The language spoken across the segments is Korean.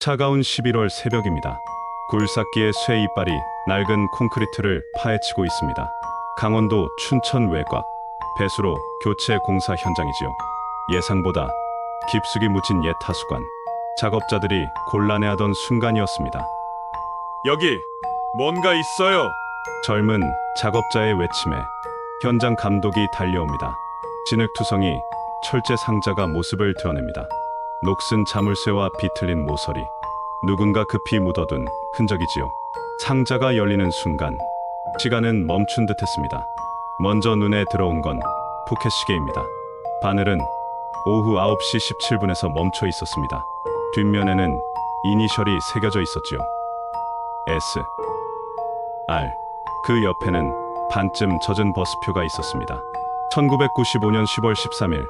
차가운 11월 새벽입니다. 굴삭기의 쇠 이빨이 낡은 콘크리트를 파헤치고 있습니다. 강원도 춘천 외곽, 배수로 교체 공사 현장이지요. 예상보다 깊숙이 묻힌 옛 하수관. 작업자들이 곤란해하던 순간이었습니다. 여기 뭔가 있어요. 젊은 작업자의 외침에 현장 감독이 달려옵니다. 진흙투성이 철제 상자가 모습을 드러냅니다. 녹슨 자물쇠와 비틀린 모서리, 누군가 급히 묻어둔 흔적이지요. 상자가 열리는 순간 시간은 멈춘 듯했습니다. 먼저 눈에 들어온 건 포켓 시계입니다. 바늘은 오후 9시 17분에서 멈춰 있었습니다. 뒷면에는 이니셜이 새겨져 있었지요. S, R. 그 옆에는 반쯤 젖은 버스표가 있었습니다. 1995년 10월 13일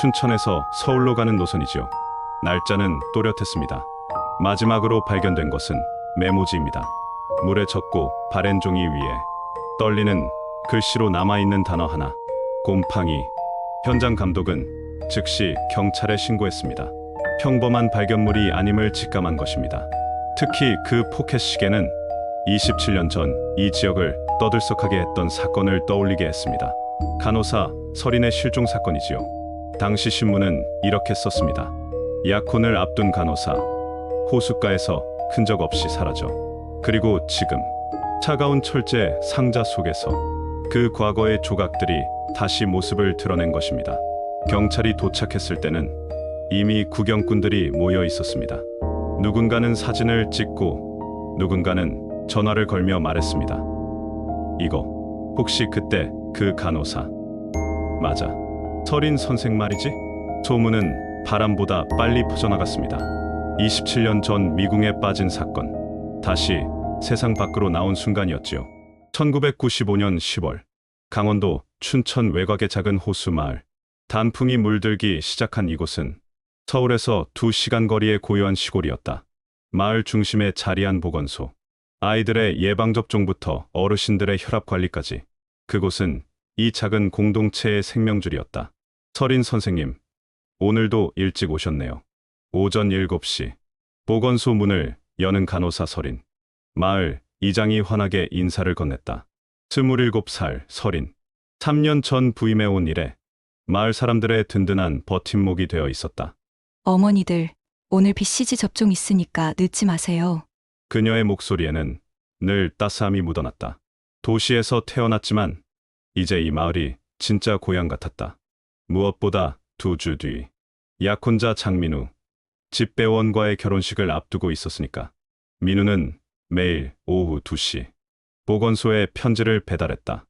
춘천에서 서울로 가는 노선이지요. 날짜는 또렷했습니다. 마지막으로 발견된 것은 메모지입니다. 물에 젖고 바랜 종이 위에 떨리는 글씨로 남아있는 단어 하나, 곰팡이. 현장 감독은 즉시 경찰에 신고했습니다. 평범한 발견물이 아님을 직감한 것입니다. 특히 그 포켓 시계는 27년 전 이 지역을 떠들썩하게 했던 사건을 떠올리게 했습니다. 간호사 설인의 실종 사건이지요. 당시 신문은 이렇게 썼습니다. 약혼을 앞둔 간호사, 호숫가에서 흔적 없이 사라져. 그리고 지금 차가운 철제 상자 속에서 그 과거의 조각들이 다시 모습을 드러낸 것입니다. 경찰이 도착했을 때는 이미 구경꾼들이 모여 있었습니다. 누군가는 사진을 찍고 누군가는 전화를 걸며 말했습니다. 이거 혹시 그때 그 간호사 맞아, 설인 선생 말이지? 소문은 바람보다 빨리 퍼져나갔습니다. 27년 전 미궁에 빠진 사건, 다시 세상 밖으로 나온 순간이었지요. 1995년 10월 강원도 춘천 외곽의 작은 호수 마을. 단풍이 물들기 시작한 이곳은 서울에서 2시간 거리의 고요한 시골이었다. 마을 중심에 자리한 보건소, 아이들의 예방접종부터 어르신들의 혈압관리까지 그곳은 이 작은 공동체의 생명줄이었다. 설인 선생님, 오늘도 일찍 오셨네요. 오전 7시 보건소 문을 여는 간호사 설인. 마을 이장이 환하게 인사를 건넸다. 27살 설인. 3년 전 부임해 온 이래 마을 사람들의 든든한 버팀목이 되어 있었다. 어머니들, 오늘 BCG 접종 있으니까 늦지 마세요. 그녀의 목소리에는 늘 따스함이 묻어났다. 도시에서 태어났지만 이제 이 마을이 진짜 고향 같았다. 무엇보다 2주 뒤 약혼자 장민우, 집배원과의 결혼식을 앞두고 있었으니까 민우는 매일 오후 2시 보건소에 편지를 배달했다.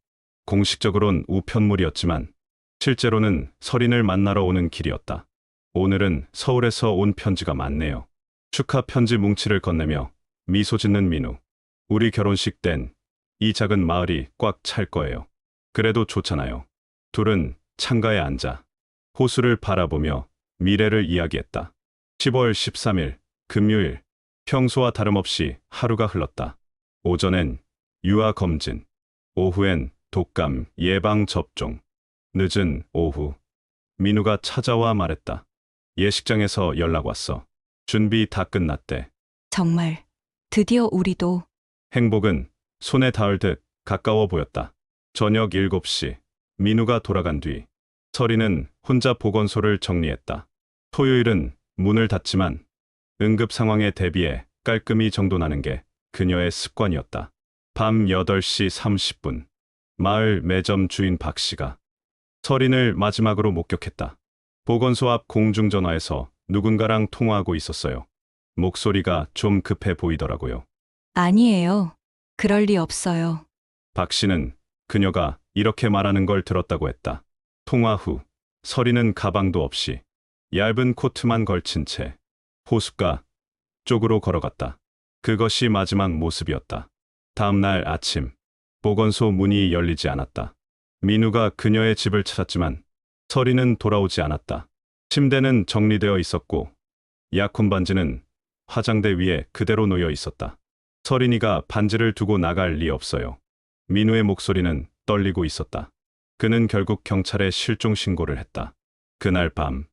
공식적으론 우편물이었지만 실제로는 설인을 만나러 오는 길이었다. 오늘은 서울에서 온 편지가 많네요. 축하 편지 뭉치를 건네며 미소 짓는 민우. 우리 결혼식 땐 이 작은 마을이 꽉 찰 거예요. 그래도 좋잖아요. 둘은 창가에 앉아 호수를 바라보며 미래를 이야기했다. 10월 13일 금요일, 평소와 다름없이 하루가 흘렀다. 오전엔 유아 검진, 오후엔 독감 예방 접종. 늦은 오후 민우가 찾아와 말했다. 예식장에서 연락 왔어. 준비 다 끝났대. 정말 드디어 우리도. 행복은 손에 닿을 듯 가까워 보였다. 저녁 7시 민우가 돌아간 뒤 설이는 혼자 보건소를 정리했다. 토요일은 문을 닫지만 응급 상황에 대비해 깔끔히 정돈하는 게 그녀의 습관이었다. 밤 8시 30분 마을 매점 주인 박 씨가 설인을 마지막으로 목격했다. 보건소 앞 공중전화에서 누군가랑 통화하고 있었어요. 목소리가 좀 급해 보이더라고요. 아니에요. 그럴 리 없어요. 박 씨는 그녀가 이렇게 말하는 걸 들었다고 했다. 통화 후 설이는 가방도 없이 얇은 코트만 걸친 채 호숫가 쪽으로 걸어갔다. 그것이 마지막 모습이었다. 다음 날 아침 보건소 문이 열리지 않았다. 민우가 그녀의 집을 찾았지만 설이는 돌아오지 않았다. 침대는 정리되어 있었고 약혼 반지는 화장대 위에 그대로 놓여 있었다. 설인이가 반지를 두고 나갈 리 없어요. 민우의 목소리는 떨리고 있었다. 그는 결국 경찰에 실종 신고를 했다. 그날 밤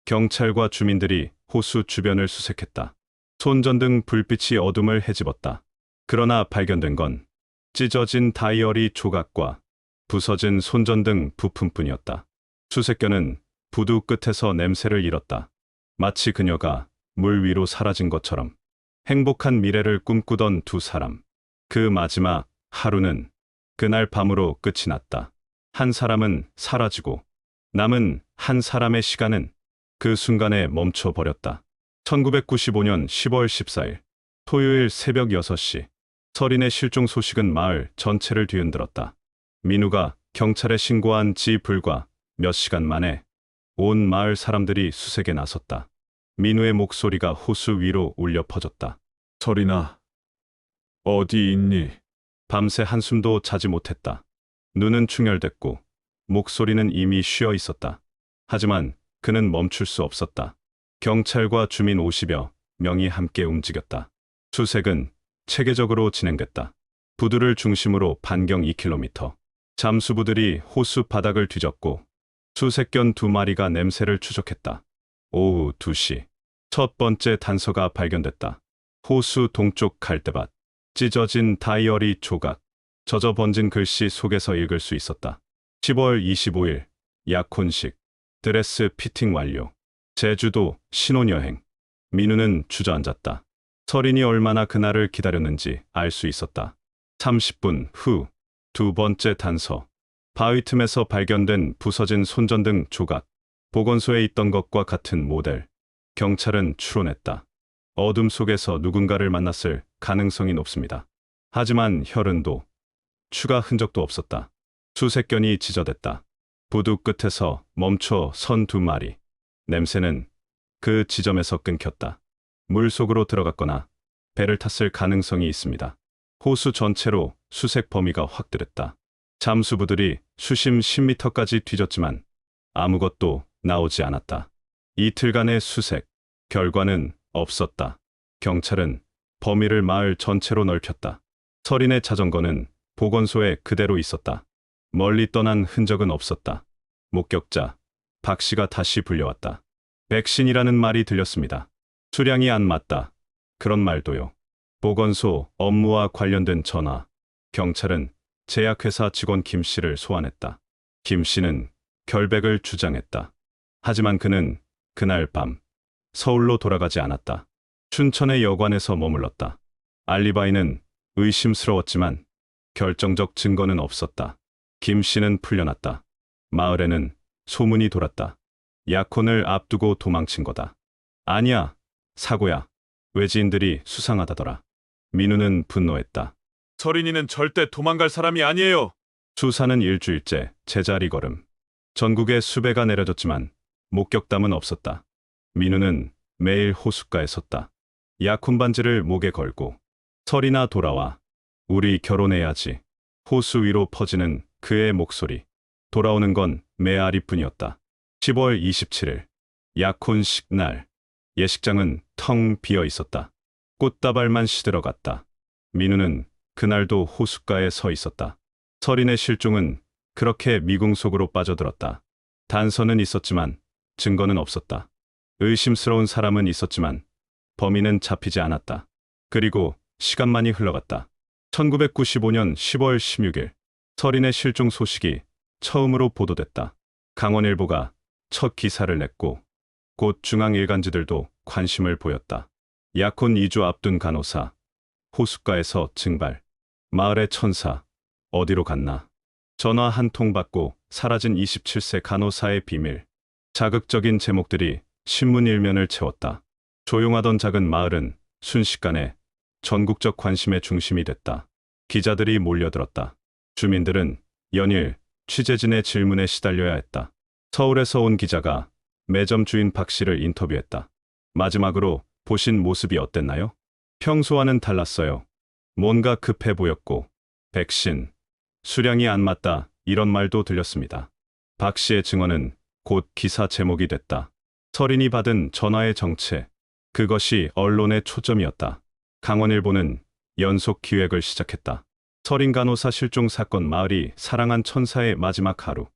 경찰과 주민들이 호수 주변을 수색했다. 손전등 불빛이 어둠을 헤집었다. 그러나 발견된 건 찢어진 다이어리 조각과 부서진 손전등 부품뿐이었다. 수색견은 부두 끝에서 냄새를 잃었다. 마치 그녀가 물 위로 사라진 것처럼. 행복한 미래를 꿈꾸던 두 사람. 그 마지막 하루는 그날 밤으로 끝이 났다. 한 사람은 사라지고 남은 한 사람의 시간은 그 순간에 멈춰버렸다. 1995년 10월 14일 토요일 새벽 6시 서린의 실종 소식은 마을 전체를 뒤흔들었다. 민우가 경찰에 신고한 지 불과 몇 시간 만에 온 마을 사람들이 수색에 나섰다. 민우의 목소리가 호수 위로 울려 퍼졌다. 서린아, 어디 있니? 밤새 한숨도 자지 못했다. 눈은 충혈됐고 목소리는 이미 쉬어 있었다. 하지만 그는 멈출 수 없었다. 경찰과 주민 50여 명이 함께 움직였다. 수색은 체계적으로 진행됐다. 부두를 중심으로 반경 2km. 잠수부들이 호수 바닥을 뒤졌고 수색견 2마리가 냄새를 추적했다. 오후 2시 첫 번째 단서가 발견됐다. 호수 동쪽 갈대밭. 찢어진 다이어리 조각. 젖어 번진 글씨 속에서 읽을 수 있었다. 10월 25일 약혼식. 드레스 피팅 완료. 제주도 신혼여행. 민우는 주저앉았다. 서린이 얼마나 그날을 기다렸는지 알 수 있었다. 30분 후 두 번째 단서. 바위 틈에서 발견된 부서진 손전등 조각. 보건소에 있던 것과 같은 모델. 경찰은 추론했다. 어둠 속에서 누군가를 만났을 가능성이 높습니다. 하지만 혈흔도 추가 흔적도 없었다. 수색견이 지저댔다. 부두 끝에서 멈춰 선 2마리. 냄새는 그 지점에서 끊겼다. 물속으로 들어갔거나 배를 탔을 가능성이 있습니다. 호수 전체로 수색 범위가 확대됐다. 잠수부들이 수심 10m까지 뒤졌지만 아무것도 나오지 않았다. 이틀간의 수색, 결과는 없었다. 경찰은 범위를 마을 전체로 넓혔다. 서린의 자전거는 보건소에 그대로 있었다. 멀리 떠난 흔적은 없었다. 목격자, 박 씨가 다시 불려왔다. 백신이라는 말이 들렸습니다. 수량이 안 맞다. 그런 말도요. 보건소 업무와 관련된 전화. 경찰은 제약회사 직원 김 씨를 소환했다. 김 씨는 결백을 주장했다. 하지만 그는 그날 밤 서울로 돌아가지 않았다. 춘천의 여관에서 머물렀다. 알리바이는 의심스러웠지만 결정적 증거는 없었다. 김 씨는 풀려났다. 마을에는 소문이 돌았다. 약혼을 앞두고 도망친 거다. 아니야, 사고야. 외지인들이 수상하다더라. 민우는 분노했다. 서린이는 절대 도망갈 사람이 아니에요. 수사는 일주일째 제자리 걸음. 전국에 수배가 내려졌지만 목격담은 없었다. 민우는 매일 호숫가에 섰다. 약혼 반지를 목에 걸고 설이나 돌아와. 우리 결혼해야지. 호수 위로 퍼지는 그의 목소리. 돌아오는 건 메아리뿐이었다. 10월 27일 약혼식 날. 예식장은 텅 비어 있었다. 꽃다발만 시들어갔다. 민우는 그날도 호숫가에 서 있었다. 서린의 실종은 그렇게 미궁 속으로 빠져들었다. 단서는 있었지만 증거는 없었다. 의심스러운 사람은 있었지만 범인은 잡히지 않았다. 그리고 시간만이 흘러갔다. 1995년 10월 16일 서린의 실종 소식이 처음으로 보도됐다. 강원일보가 첫 기사를 냈고 곧 중앙일간지들도 관심을 보였다. 약혼 2주 앞둔 간호사, 호숫가에서 증발, 마을의 천사, 어디로 갔나? 전화 한 통 받고 사라진 27세 간호사의 비밀. 자극적인 제목들이 신문 일면을 채웠다. 조용하던 작은 마을은 순식간에 전국적 관심의 중심이 됐다. 기자들이 몰려들었다. 주민들은 연일 취재진의 질문에 시달려야 했다. 서울에서 온 기자가 매점 주인 박 씨를 인터뷰했다. 마지막으로 보신 모습이 어땠나요? 평소와는 달랐어요. 뭔가 급해 보였고, 백신, 수량이 안 맞다 이런 말도 들렸습니다. 박 씨의 증언은 곧 기사 제목이 됐다. 서린이 받은 전화의 정체, 그것이 언론의 초점이었다. 강원일보는 연속 기획을 시작했다. 서린 간호사 실종 사건 마을이 사랑한 천사의 마지막 하루.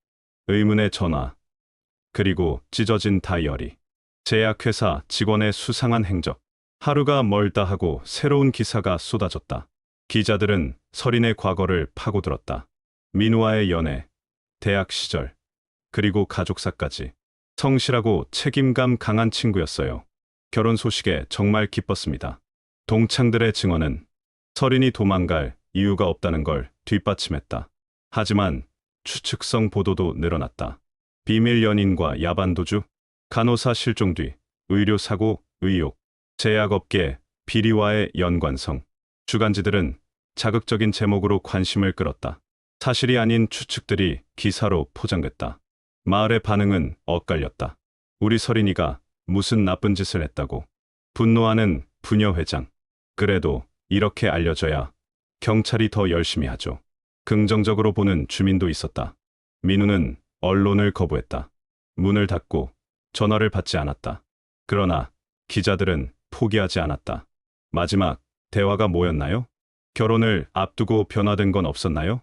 의문의 전화. 그리고 찢어진 다이어리. 제약회사 직원의 수상한 행적. 하루가 멀다 하고 새로운 기사가 쏟아졌다. 기자들은 설인의 과거를 파고들었다. 민우와의 연애, 대학 시절, 그리고 가족사까지. 성실하고 책임감 강한 친구였어요. 결혼 소식에 정말 기뻤습니다. 동창들의 증언은 설인이 도망갈 이유가 없다는 걸 뒷받침했다. 하지만 추측성 보도도 늘어났다. 비밀 연인과 야반도주, 간호사 실종 뒤 의료사고 의혹, 제약업계 비리와의 연관성. 주간지들은 자극적인 제목으로 관심을 끌었다. 사실이 아닌 추측들이 기사로 포장됐다. 마을의 반응은 엇갈렸다. 우리 설인이가 무슨 나쁜 짓을 했다고. 분노하는 부녀회장. 그래도 이렇게 알려져야 경찰이 더 열심히 하죠. 긍정적으로 보는 주민도 있었다. 민우는 언론을 거부했다. 문을 닫고 전화를 받지 않았다. 그러나 기자들은 포기하지 않았다. 마지막 대화가 뭐였나요? 결혼을 앞두고 변화된 건 없었나요?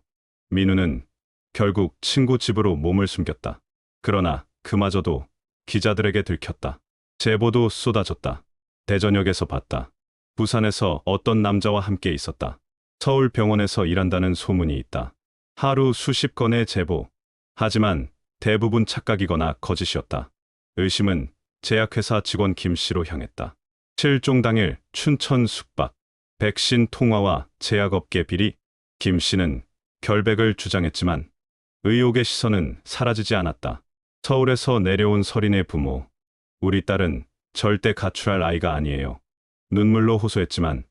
민우는 결국 친구 집으로 몸을 숨겼다. 그러나 그마저도 기자들에게 들켰다. 제보도 쏟아졌다. 대전역에서 봤다. 부산에서 어떤 남자와 함께 있었다. 서울 병원에서 일한다는 소문이 있다. 하루 수십 건의 제보. 하지만 대부분 착각이거나 거짓이었다. 의심은 제약회사 직원 김 씨로 향했다. 실종 당일 춘천 숙박, 백신 통화와 제약업계 비리. 김 씨는 결백을 주장했지만 의혹의 시선은 사라지지 않았다. 서울에서 내려온 설인의 부모. 우리 딸은 절대 가출할 아이가 아니에요. 눈물로 호소했지만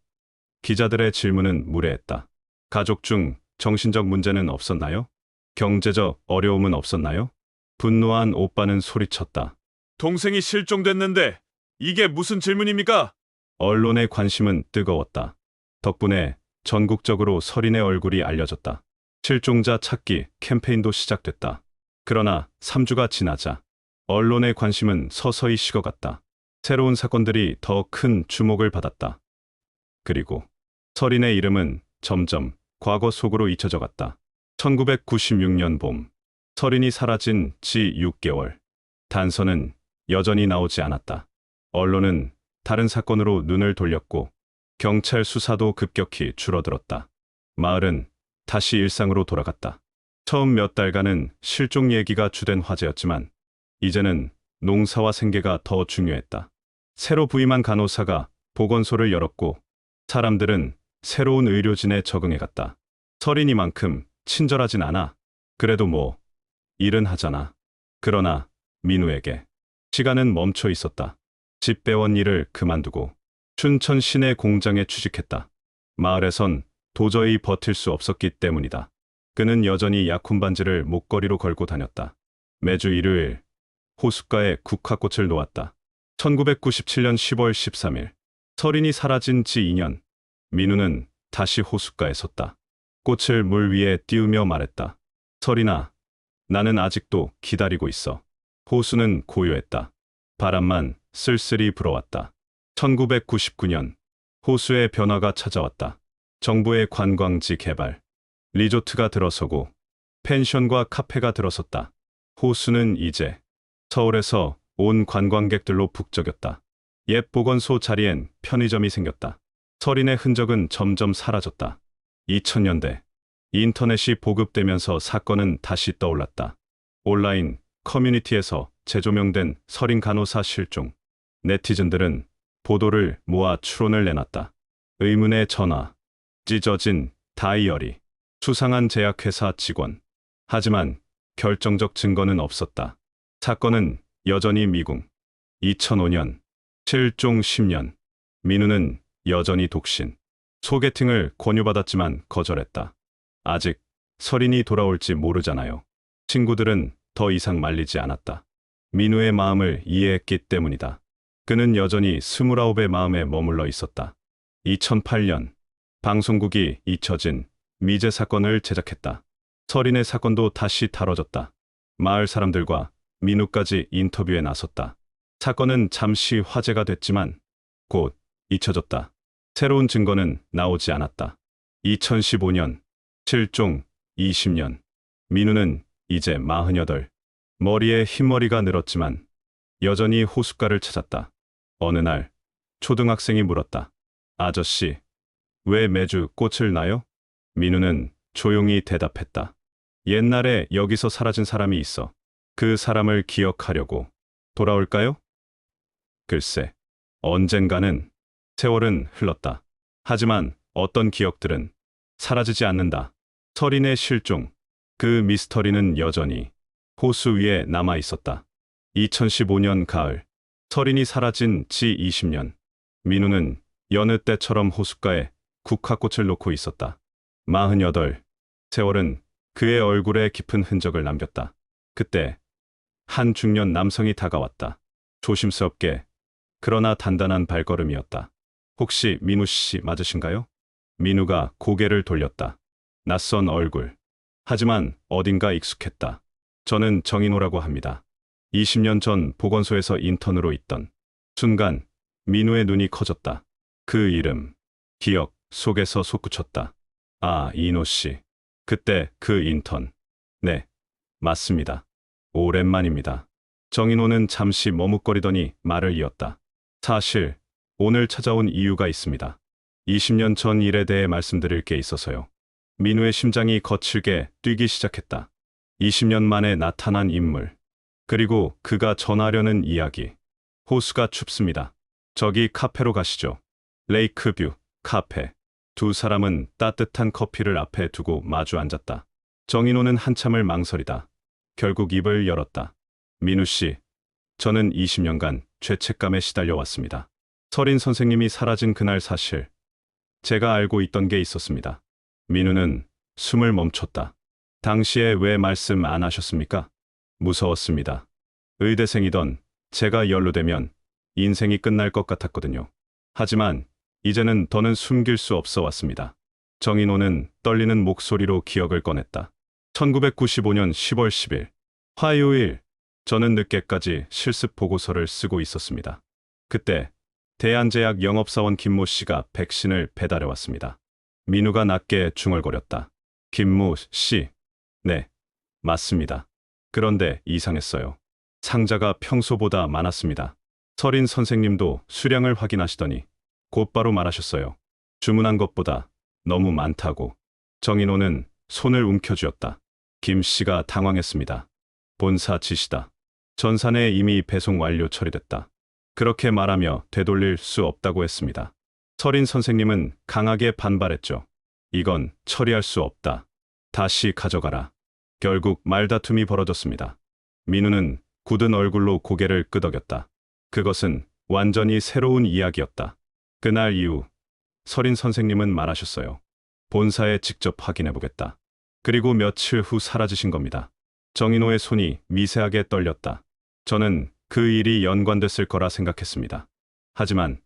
기자들의 질문은 무례했다. 가족 중 정신적 문제는 없었나요? 경제적 어려움은 없었나요? 분노한 오빠는 소리쳤다. 동생이 실종됐는데 이게 무슨 질문입니까? 언론의 관심은 뜨거웠다. 덕분에 전국적으로 설인의 얼굴이 알려졌다. 실종자 찾기 캠페인도 시작됐다. 그러나 3주가 지나자 언론의 관심은 서서히 식어갔다. 새로운 사건들이 더 큰 주목을 받았다. 그리고 설인의 이름은 점점 과거 속으로 잊혀져 갔다. 1996년 봄, 설인이 사라진 지 6개월. 단서는 여전히 나오지 않았다. 언론은 다른 사건으로 눈을 돌렸고 경찰 수사도 급격히 줄어들었다. 마을은 다시 일상으로 돌아갔다. 처음 몇 달간은 실종 얘기가 주된 화제였지만 이제는 농사와 생계가 더 중요했다. 새로 부임한 간호사가 보건소를 열었고 사람들은 새로운 의료진에 적응해갔다. 설인이만큼 친절하진 않아. 그래도 뭐 일은 하잖아. 그러나 민우에게 시간은 멈춰 있었다. 집 빼온 일을 그만두고 춘천 시내 공장에 취직했다. 마을에선 도저히 버틸 수 없었기 때문이다. 그는 여전히 약혼 반지를 목걸이로 걸고 다녔다. 매주 일요일 호숫가에 국화꽃을 놓았다. 1997년 10월 13일 설인이 사라진 지 2년. 민우는 다시 호숫가에 섰다. 꽃을 물 위에 띄우며 말했다. 설인아, 나는 아직도 기다리고 있어. 호수는 고요했다. 바람만 쓸쓸히 불어왔다. 1999년 호수의 변화가 찾아왔다. 정부의 관광지 개발, 리조트가 들어서고 펜션과 카페가 들어섰다. 호수는 이제 서울에서 온 관광객들로 북적였다. 옛 보건소 자리엔 편의점이 생겼다. 설인의 흔적은 점점 사라졌다. 2000년대 인터넷이 보급되면서 사건은 다시 떠올랐다. 온라인 커뮤니티에서 재조명된 설인 간호사 실종. 네티즌들은 보도를 모아 추론을 내놨다. 의문의 전화, 찢어진 다이어리, 수상한 제약회사 직원. 하지만 결정적 증거는 없었다. 사건은 여전히 미궁. 2005년, 실종 10년. 민우는 여전히 독신. 소개팅을 권유받았지만 거절했다. 아직 설인이 돌아올지 모르잖아요. 친구들은 더 이상 말리지 않았다. 민우의 마음을 이해했기 때문이다. 그는 여전히 29의 마음에 머물러 있었다. 2008년 방송국이 잊혀진 미제 사건을 제작했다. 설인의 사건도 다시 다뤄졌다. 마을 사람들과 민우까지 인터뷰에 나섰다. 사건은 잠시 화제가 됐지만 곧 잊혀졌다. 새로운 증거는 나오지 않았다. 2015년 실종 20년. 민우는 이제 48. 머리에 흰머리가 늘었지만 여전히 호숫가를 찾았다. 어느 날 초등학생이 물었다. 아저씨, 왜 매주 꽃을 나요? 민우는 조용히 대답했다. 옛날에 여기서 사라진 사람이 있어. 그 사람을 기억하려고. 돌아올까요? 글쎄, 언젠가는. 세월은 흘렀다. 하지만 어떤 기억들은 사라지지 않는다. 설인의 실종. 그 미스터리는 여전히 호수 위에 남아 있었다. 2015년 가을. 설인이 사라진 지 20년. 민우는 여느 때처럼 호숫가에 국화꽃을 놓고 있었다. 48. 세월은 그의 얼굴에 깊은 흔적을 남겼다. 그때 한 중년 남성이 다가왔다. 조심스럽게 그러나 단단한 발걸음이었다. 혹시 민우 씨 맞으신가요? 민우가 고개를 돌렸다. 낯선 얼굴. 하지만 어딘가 익숙했다. 저는 정인호라고 합니다. 20년 전 보건소에서 인턴으로 있던 순간 민우의 눈이 커졌다. 그 이름, 기억 속에서 솟구쳤다. 아, 인호 씨. 그때 그 인턴. 네, 맞습니다. 오랜만입니다. 정인호는 잠시 머뭇거리더니 말을 이었다. 사실 오늘 찾아온 이유가 있습니다. 20년 전 일에 대해 말씀드릴 게 있어서요. 민우의 심장이 거칠게 뛰기 시작했다. 20년 만에 나타난 인물. 그리고 그가 전하려는 이야기. 호수가 춥습니다. 저기 카페로 가시죠. 레이크뷰 카페. 두 사람은 따뜻한 커피를 앞에 두고 마주 앉았다. 정인호는 한참을 망설이다. 결국 입을 열었다. 민우 씨, 저는 20년간 죄책감에 시달려 왔습니다. 설인 선생님이 사라진 그날 사실, 제가 알고 있던 게 있었습니다. 민우는 숨을 멈췄다. 당시에 왜 말씀 안 하셨습니까? 무서웠습니다. 의대생이던 제가 연루되면 인생이 끝날 것 같았거든요. 하지만 이제는 더는 숨길 수 없어 왔습니다. 정인호는 떨리는 목소리로 기억을 꺼냈다. 1995년 10월 10일, 화요일, 저는 늦게까지 실습 보고서를 쓰고 있었습니다. 그때 대한제약 영업사원 김모 씨가 백신을 배달해 왔습니다. 민우가 낮게 중얼거렸다. 김모 씨. 네, 맞습니다. 그런데 이상했어요. 상자가 평소보다 많았습니다. 설인 선생님도 수량을 확인하시더니 곧바로 말하셨어요. 주문한 것보다 너무 많다고. 정인호는 손을 움켜쥐었다. 김 씨가 당황했습니다. 본사 지시다. 전산에 이미 배송 완료 처리됐다. 그렇게 말하며 되돌릴 수 없다고 했습니다. 설인 선생님은 강하게 반발했죠. 이건 처리할 수 없다. 다시 가져가라. 결국 말다툼이 벌어졌습니다. 민우는 굳은 얼굴로 고개를 끄덕였다. 그것은 완전히 새로운 이야기였다. 그날 이후 설인 선생님은 말하셨어요. 본사에 직접 확인해보겠다. 그리고 며칠 후 사라지신 겁니다. 정인호의 손이 미세하게 떨렸다. 저는 그 일이 연관됐을 거라 생각했습니다. 하지만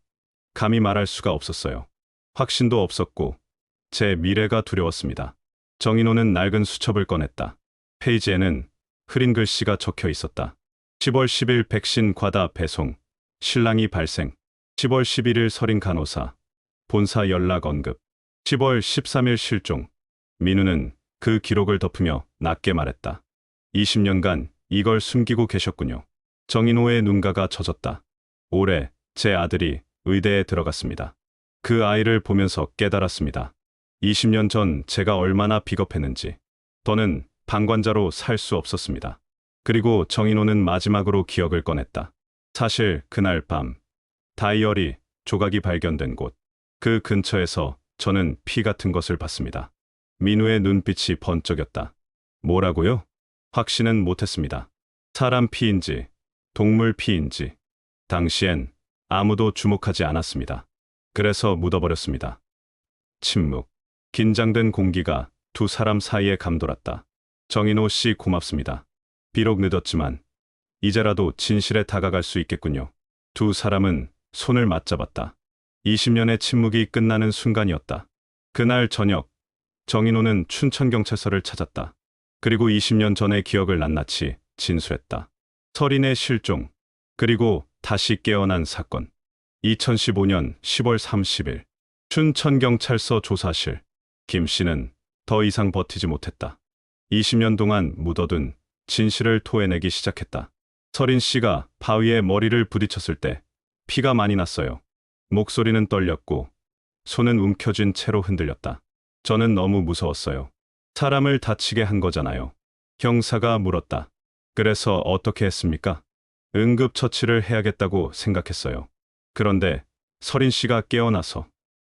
감히 말할 수가 없었어요. 확신도 없었고 제 미래가 두려웠습니다. 정인호는 낡은 수첩을 꺼냈다. 페이지에는 흐린 글씨가 적혀 있었다. 10월 10일 백신 과다 배송, 실랑이 발생. 10월 11일 설인 간호사, 본사 연락 언급. 10월 13일 실종. 민우는 그 기록을 덮으며 낮게 말했다. 20년간 이걸 숨기고 계셨군요. 정인호의 눈가가 젖었다. 올해 제 아들이 의대에 들어갔습니다. 그 아이를 보면서 깨달았습니다. 20년 전 제가 얼마나 비겁했는지. 더는 방관자로 살 수 없었습니다. 그리고 정인호는 마지막으로 기억을 꺼냈다. 사실 그날 밤 다이어리 조각이 발견된 곳. 그 근처에서 저는 피 같은 것을 봤습니다. 민우의 눈빛이 번쩍였다. 뭐라고요? 확신은 못했습니다. 사람 피인지 동물 피인지 당시엔 아무도 주목하지 않았습니다. 그래서 묻어버렸습니다. 침묵. 긴장된 공기가 두 사람 사이에 감돌았다. 정인호 씨 고맙습니다. 비록 늦었지만 이제라도 진실에 다가갈 수 있겠군요. 두 사람은 손을 맞잡았다. 20년의 침묵이 끝나는 순간이었다. 그날 저녁, 정인호는 춘천경찰서를 찾았다. 그리고 20년 전의 기억을 낱낱이 진술했다. 설인의 실종, 그리고 다시 깨어난 사건. 2015년 10월 30일, 춘천경찰서 조사실. 김 씨는 더 이상 버티지 못했다. 20년 동안 묻어둔 진실을 토해내기 시작했다. 설인 씨가 바위에 머리를 부딪혔을 때 피가 많이 났어요. 목소리는 떨렸고 손은 움켜쥔 채로 흔들렸다. 저는 너무 무서웠어요. 사람을 다치게 한 거잖아요. 형사가 물었다. 그래서 어떻게 했습니까? 응급처치를 해야겠다고 생각했어요. 그런데 서린 씨가 깨어나서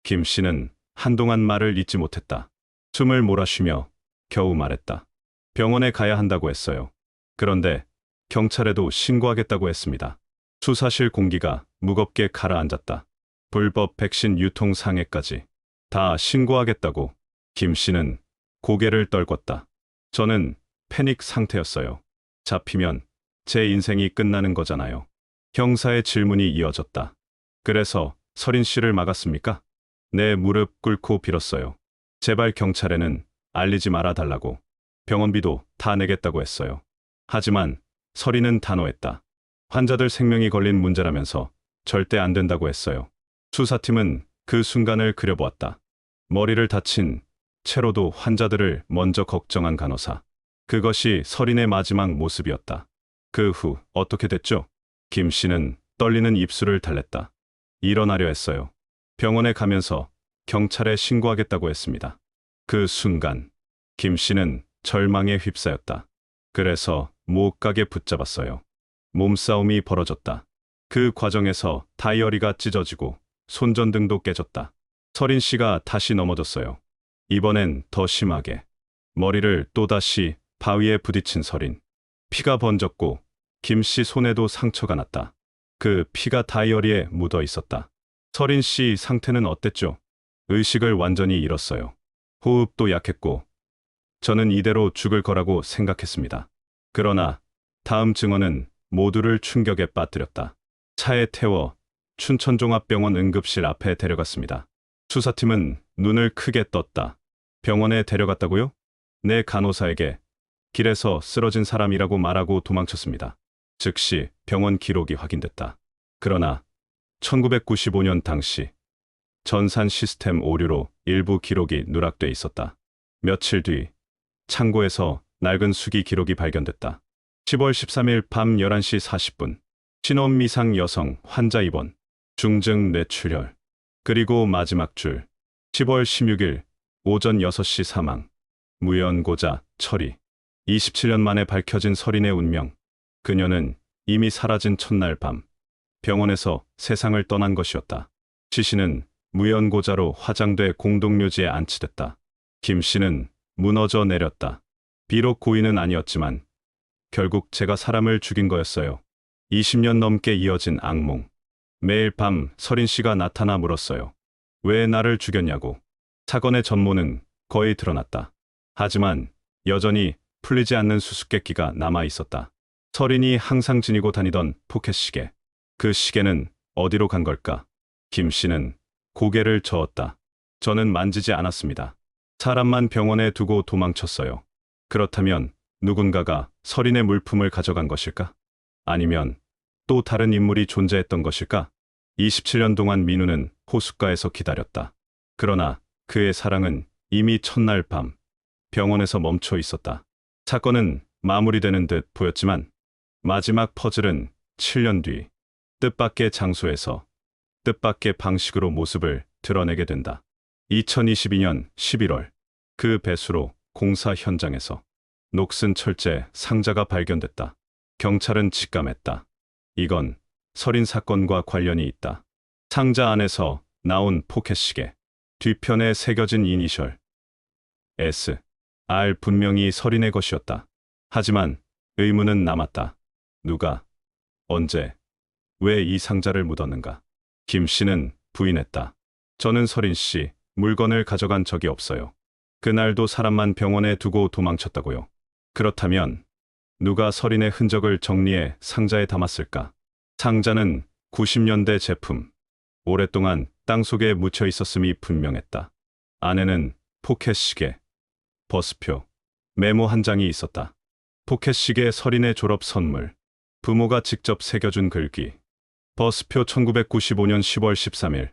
김 씨는 한동안 말을 잇지 못했다. 숨을 몰아쉬며 겨우 말했다. 병원에 가야 한다고 했어요. 그런데 경찰에도 신고하겠다고 했습니다. 수사실 공기가 무겁게 가라앉았다. 불법 백신 유통 상해까지 다 신고하겠다고 김 씨는 고개를 떨궜다. 저는 패닉 상태였어요. 잡히면 제 인생이 끝나는 거잖아요. 형사의 질문이 이어졌다. 그래서 서린 씨를 막았습니까? 내 무릎 꿇고 빌었어요. 제발 경찰에는 알리지 말아 달라고. 병원비도 다 내겠다고 했어요. 하지만 서린은 단호했다. 환자들 생명이 걸린 문제라면서 절대 안 된다고 했어요. 수사팀은 그 순간을 그려보았다. 머리를 다친 채로도 환자들을 먼저 걱정한 간호사. 그것이 서린의 마지막 모습이었다. 그 후 어떻게 됐죠? 김 씨는 떨리는 입술을 달랬다. 일어나려 했어요. 병원에 가면서 경찰에 신고하겠다고 했습니다. 그 순간 김 씨는 절망에 휩싸였다. 그래서 못가게 붙잡았어요. 몸싸움이 벌어졌다. 그 과정에서 다이어리가 찢어지고 손전등도 깨졌다. 서린 씨가 다시 넘어졌어요. 이번엔 더 심하게. 머리를 또다시 바위에 부딪힌 서린. 피가 번졌고 김 씨 손에도 상처가 났다. 그 피가 다이어리에 묻어 있었다. 서린 씨 상태는 어땠죠? 의식을 완전히 잃었어요. 호흡도 약했고 저는 이대로 죽을 거라고 생각했습니다. 그러나 다음 증언은 모두를 충격에 빠뜨렸다. 차에 태워 춘천종합병원 응급실 앞에 데려갔습니다. 수사팀은 눈을 크게 떴다. 병원에 데려갔다고요? 내 간호사에게 길에서 쓰러진 사람이라고 말하고 도망쳤습니다. 즉시 병원 기록이 확인됐다. 그러나 1995년 당시 전산 시스템 오류로 일부 기록이 누락돼 있었다. 며칠 뒤 창고에서 낡은 수기 기록이 발견됐다. 10월 13일 밤 11시 40분 신혼미상 여성 환자 입원 중증 뇌출혈. 그리고 마지막 줄 10월 16일 오전 6시 사망 무연고자 처리. 27년 만에 밝혀진 서린의 운명. 그녀는 이미 사라진 첫날 밤 병원에서 세상을 떠난 것이었다. 시 씨는 무연고자로 화장돼 공동묘지에 안치됐다. 김 씨는 무너져 내렸다. 비록 고의는 아니었지만 결국 제가 사람을 죽인 거였어요. 20년 넘게 이어진 악몽. 매일 밤 서린 씨가 나타나 물었어요. 왜 나를 죽였냐고. 사건의 전모는 거의 드러났다. 하지만 여전히 풀리지 않는 수수께끼가 남아 있었다. 서린이 항상 지니고 다니던 포켓 시계. 그 시계는 어디로 간 걸까? 김 씨는 고개를 저었다. 저는 만지지 않았습니다. 사람만 병원에 두고 도망쳤어요. 그렇다면 누군가가 서린의 물품을 가져간 것일까? 아니면 또 다른 인물이 존재했던 것일까? 27년 동안 민우는 호숫가에서 기다렸다. 그러나 그의 사랑은 이미 첫날 밤 병원에서 멈춰 있었다. 사건은 마무리되는 듯 보였지만 마지막 퍼즐은 7년 뒤 뜻밖의 장소에서 뜻밖의 방식으로 모습을 드러내게 된다. 2022년 11월 그 배수로 공사 현장에서 녹슨 철제 상자가 발견됐다. 경찰은 직감했다. 이건 서린 사건과 관련이 있다. 상자 안에서 나온 포켓시계. 뒤편에 새겨진 이니셜 S, R 분명히 서린의 것이었다. 하지만 의문은 남았다. 누가, 언제, 왜 이 상자를 묻었는가? 김 씨는 부인했다. 저는 서린 씨 물건을 가져간 적이 없어요. 그날도 사람만 병원에 두고 도망쳤다고요. 그렇다면 누가 서린의 흔적을 정리해 상자에 담았을까? 상자는 90년대 제품. 오랫동안 땅속에 묻혀 있었음이 분명했다. 안에는 포켓시계, 버스표, 메모 한 장이 있었다. 포켓시계 서린의 졸업 선물, 부모가 직접 새겨준 글귀, 버스표 1995년 10월 13일,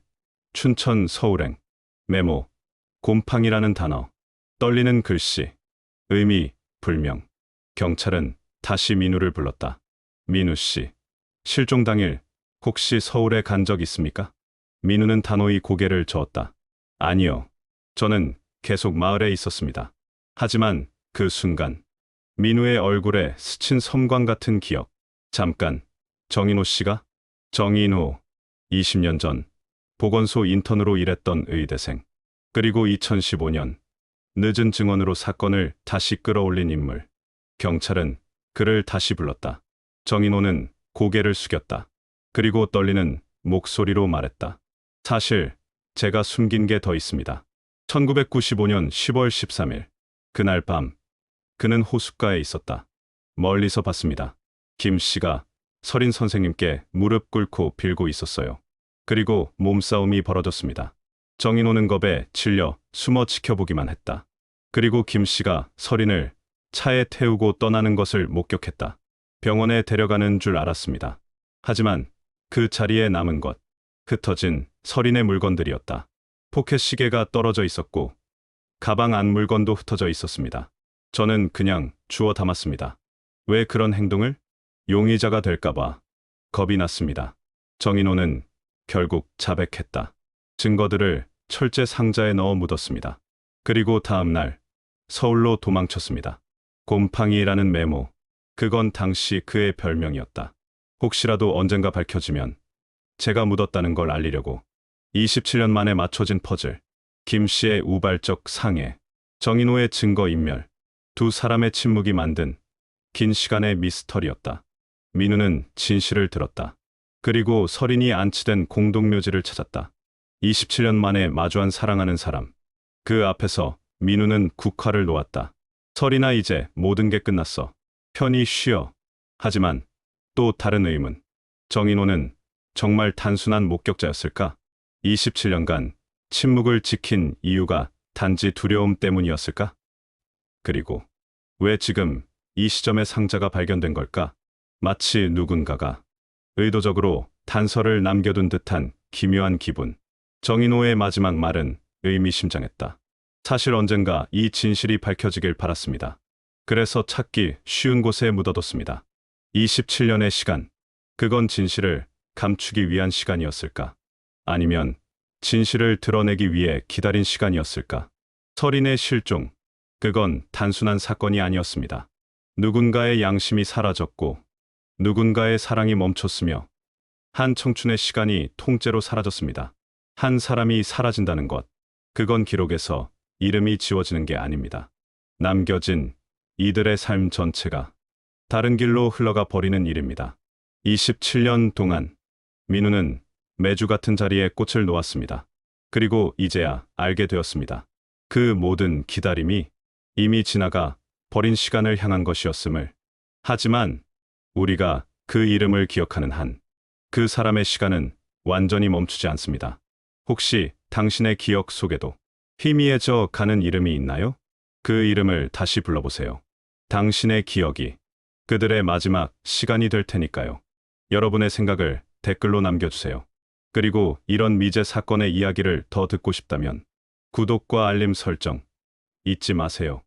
춘천 서울행, 메모, 곰팡이라는 단어, 떨리는 글씨, 의미, 불명. 경찰은 다시 민우를 불렀다. 민우 씨, 실종 당일 혹시 서울에 간 적 있습니까? 민우는 단호히 고개를 저었다. 아니요. 저는 계속 마을에 있었습니다. 하지만 그 순간 민우의 얼굴에 스친 섬광 같은 기억. 잠깐, 정인호 씨가? 정인호, 20년 전 보건소 인턴으로 일했던 의대생. 그리고 2015년 늦은 증언으로 사건을 다시 끌어올린 인물. 경찰은 그를 다시 불렀다. 정인호는 고개를 숙였다. 그리고 떨리는 목소리로 말했다. 사실 제가 숨긴 게 더 있습니다. 1995년 10월 13일 그날 밤 그는 호숫가에 있었다. 멀리서 봤습니다. 김 씨가 서린 선생님께 무릎 꿇고 빌고 있었어요. 그리고 몸싸움이 벌어졌습니다. 정인호는 겁에 질려 숨어 지켜보기만 했다. 그리고 김 씨가 서린을 차에 태우고 떠나는 것을 목격했다. 병원에 데려가는 줄 알았습니다. 하지만 그 자리에 남은 것, 흩어진 서린의 물건들이었다. 포켓 시계가 떨어져 있었고 가방 안 물건도 흩어져 있었습니다. 저는 그냥 주워 담았습니다. 왜 그런 행동을? 용의자가 될까봐 겁이 났습니다. 정인호는 결국 자백했다. 증거들을 철제 상자에 넣어 묻었습니다. 그리고 다음 날 서울로 도망쳤습니다. 곰팡이라는 메모, 그건 당시 그의 별명이었다. 혹시라도 언젠가 밝혀지면 제가 묻었다는 걸 알리려고. 27년 만에 맞춰진 퍼즐, 김 씨의 우발적 상해, 정인호의 증거인멸, 두 사람의 침묵이 만든 긴 시간의 미스터리였다. 민우는 진실을 들었다. 그리고 서린이 안치된 공동묘지를 찾았다. 27년 만에 마주한 사랑하는 사람. 그 앞에서 민우는 국화를 놓았다. 서린아, 이제 모든 게 끝났어. 편히 쉬어. 하지만 또 다른 의문. 정인호는 정말 단순한 목격자였을까? 27년간 침묵을 지킨 이유가 단지 두려움 때문이었을까? 그리고 왜 지금 이 시점에 상자가 발견된 걸까? 마치 누군가가 의도적으로 단서를 남겨둔 듯한 기묘한 기분. 정인호의 마지막 말은 의미심장했다. 사실 언젠가 이 진실이 밝혀지길 바랐습니다. 그래서 찾기 쉬운 곳에 묻어뒀습니다. 27년의 시간. 그건 진실을 감추기 위한 시간이었을까? 아니면 진실을 드러내기 위해 기다린 시간이었을까? 서린의 실종. 그건 단순한 사건이 아니었습니다. 누군가의 양심이 사라졌고 누군가의 사랑이 멈췄으며 한 청춘의 시간이 통째로 사라졌습니다. 한 사람이 사라진다는 것. 그건 기록에서 이름이 지워지는 게 아닙니다. 남겨진 이들의 삶 전체가 다른 길로 흘러가 버리는 일입니다. 27년 동안 민우는 매주 같은 자리에 꽃을 놓았습니다. 그리고 이제야 알게 되었습니다. 그 모든 기다림이 이미 지나가 버린 시간을 향한 것이었음을. 하지만 우리가 그 이름을 기억하는 한, 그 사람의 시간은 완전히 멈추지 않습니다. 혹시 당신의 기억 속에도 희미해져 가는 이름이 있나요? 그 이름을 다시 불러보세요. 당신의 기억이 그들의 마지막 시간이 될 테니까요. 여러분의 생각을 댓글로 남겨주세요. 그리고 이런 미제 사건의 이야기를 더 듣고 싶다면 구독과 알림 설정 잊지 마세요.